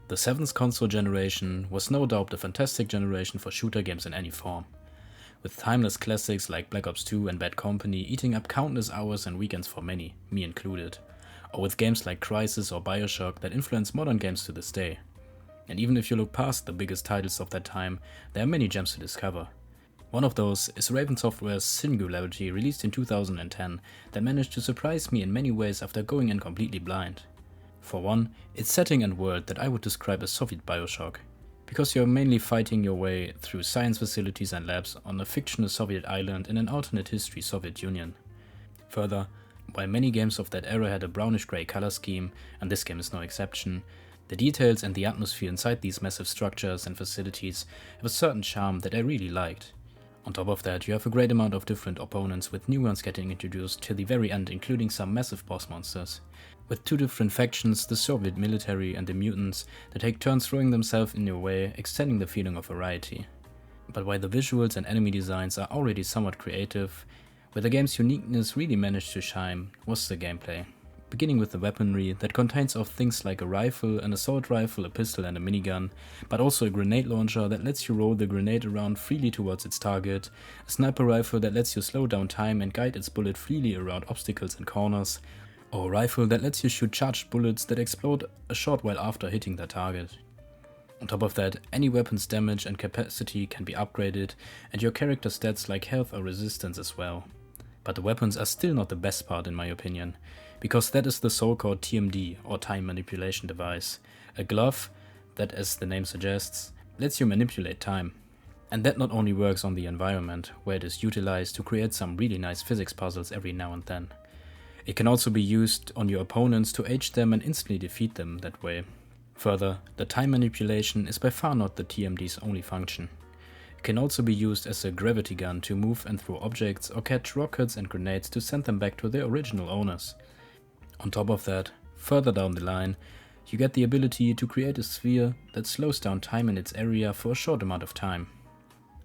The 7th console generation was no doubt a fantastic generation for shooter games in any form, with timeless classics like Black Ops 2 and Bad Company eating up countless hours and weekends for many, me included, or with games like Crysis or BioShock that influence modern games to this day. And even if you look past the biggest titles of that time, there are many gems to discover. One of those is Raven Software's Singularity, released in 2010, that managed to surprise me in many ways after going in completely blind. For one, its setting and world that I would describe as Soviet BioShock, because you're mainly fighting your way through science facilities and labs on a fictional Soviet island in an alternate history Soviet Union. Further, while many games of that era had a brownish-grey color scheme, and this game is no exception, the details and the atmosphere inside these massive structures and facilities have a certain charm that I really liked. On top of that, you have a great amount of different opponents, with new ones getting introduced till the very end, including some massive boss monsters. With two different factions, the Soviet military and the mutants, that take turns throwing themselves in your way, extending the feeling of variety. But while the visuals and enemy designs are already somewhat creative, where the game's uniqueness really managed to shine was the gameplay. Beginning with the weaponry that contains of things like a rifle, an assault rifle, a pistol and a minigun, but also a grenade launcher that lets you roll the grenade around freely towards its target, a sniper rifle that lets you slow down time and guide its bullet freely around obstacles and corners, or a rifle that lets you shoot charged bullets that explode a short while after hitting their target. On top of that, any weapon's damage and capacity can be upgraded, and your character's stats like health or resistance as well. But the weapons are still not the best part in my opinion, because that is the so-called TMD, or time manipulation device, a glove that, as the name suggests, lets you manipulate time. And that not only works on the environment, where it is utilized to create some really nice physics puzzles every now and then. It can also be used on your opponents to age them and instantly defeat them that way. Further, the time manipulation is by far not the TMD's only function. It can also be used as a gravity gun to move and throw objects or catch rockets and grenades to send them back to their original owners. On top of that, further down the line, you get the ability to create a sphere that slows down time in its area for a short amount of time.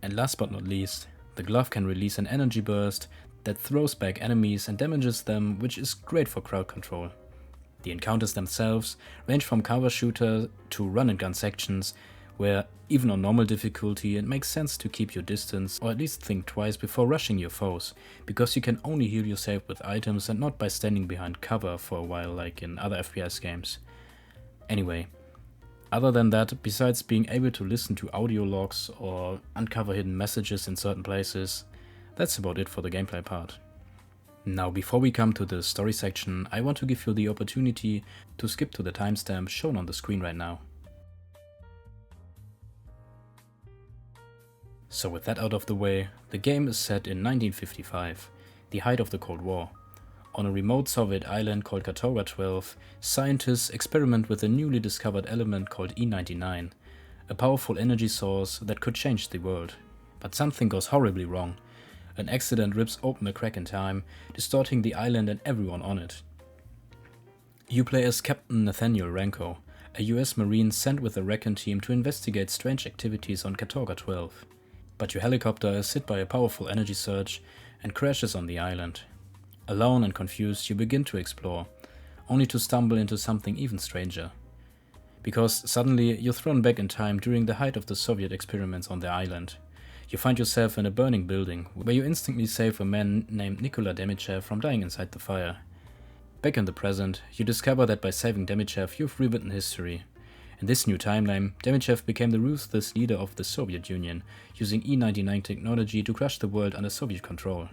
And last but not least, the glove can release an energy burst that throws back enemies and damages them, which is great for crowd control. The encounters themselves range from cover shooter to run and gun sections, where even on normal difficulty it makes sense to keep your distance or at least think twice before rushing your foes, because you can only heal yourself with items and not by standing behind cover for a while like in other FPS games. Anyway, other than that, besides being able to listen to audio logs or uncover hidden messages in certain places, that's about it for the gameplay part. Now, before we come to the story section, I want to give you the opportunity to skip to the timestamp shown on the screen right now. So with that out of the way, the game is set in 1955, the height of the Cold War. On a remote Soviet island called Katorga 12, scientists experiment with a newly discovered element called E99, a powerful energy source that could change the world. But something goes horribly wrong. An accident rips open a crack in time, distorting the island and everyone on it. You play as Captain Nathaniel Ranko, a US Marine sent with a recon team to investigate strange activities on Katorga 12. But your helicopter is hit by a powerful energy surge and crashes on the island. Alone and confused, you begin to explore, only to stumble into something even stranger. Because suddenly you're thrown back in time during the height of the Soviet experiments on the island. You find yourself in a burning building, where you instantly save a man named Nikola Demichev from dying inside the fire. Back in the present, you discover that by saving Demichev you've rewritten history. In this new timeline, Demichev became the ruthless leader of the Soviet Union, using E99 technology to crush the world under Soviet control.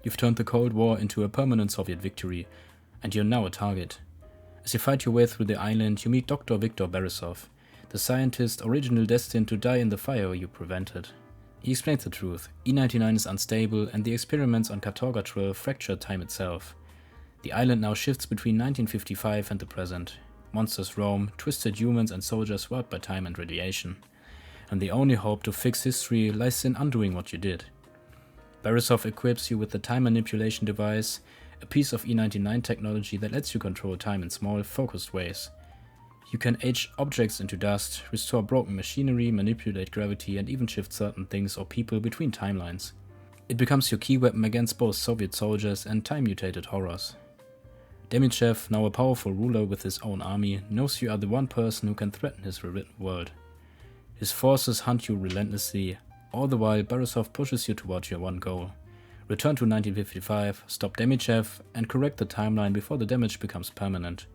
You've turned the Cold War into a permanent Soviet victory, and you're now a target. As you fight your way through the island, you meet Dr. Viktor Borisov, the scientist originally destined to die in the fire you prevented. He explains the truth. E99 is unstable, and the experiments on Katorga 12 fractured time itself. The island now shifts between 1955 and the present. Monsters roam, twisted humans and soldiers warped by time and radiation. And the only hope to fix history lies in undoing what you did. Borisov equips you with the time manipulation device, a piece of E99 technology that lets you control time in small, focused ways. You can age objects into dust, restore broken machinery, manipulate gravity, and even shift certain things or people between timelines. It becomes your key weapon against both Soviet soldiers and time-mutated horrors. Demichev, now a powerful ruler with his own army, knows you are the one person who can threaten his rewritten world. His forces hunt you relentlessly, all the while Borisov pushes you towards your one goal. Return to 1955, stop Demichev, and correct the timeline before the damage becomes permanent.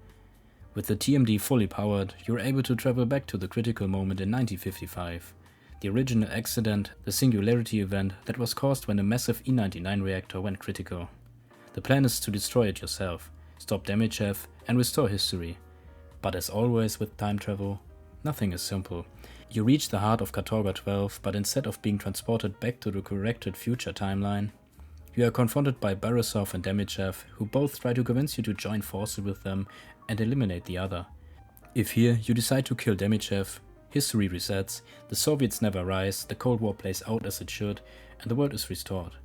With the TMD fully powered, you're able to travel back to the critical moment in 1955. The original accident, the Singularity event that was caused when a massive E99 reactor went critical. The plan is to destroy it yourself, stop Demichev, and restore history. But as always with time travel, nothing is simple. You reach the heart of Katorga 12, but instead of being transported back to the corrected future timeline, you are confronted by Borisov and Demichev, who both try to convince you to join forces with them and eliminate the other. If here you decide to kill Demichev, history resets, the Soviets never rise, the Cold War plays out as it should, and the world is restored.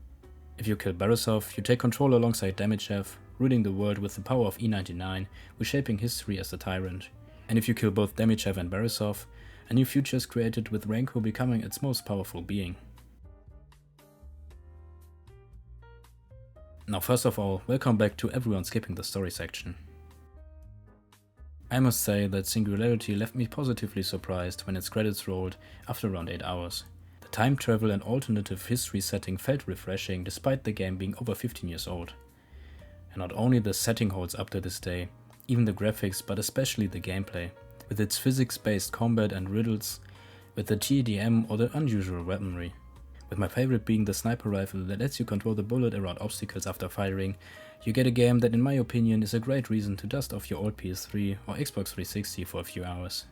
If you kill Borisov, you take control alongside Demichev, ruling the world with the power of E99, reshaping history as the tyrant. And if you kill both Demichev and Borisov, a new future is created with Renko becoming its most powerful being. Now first of all, welcome back to everyone skipping the story section. I must say that Singularity left me positively surprised when its credits rolled after around 8 hours. The time travel and alternative history setting felt refreshing despite the game being over 15 years old. And not only the setting holds up to this day, even the graphics but especially the gameplay, with its physics-based combat and riddles, with the TDM or the unusual weaponry. With my favorite being the sniper rifle that lets you control the bullet around obstacles after firing, you get a game that in my opinion is a great reason to dust off your old PS3 or Xbox 360 for a few hours.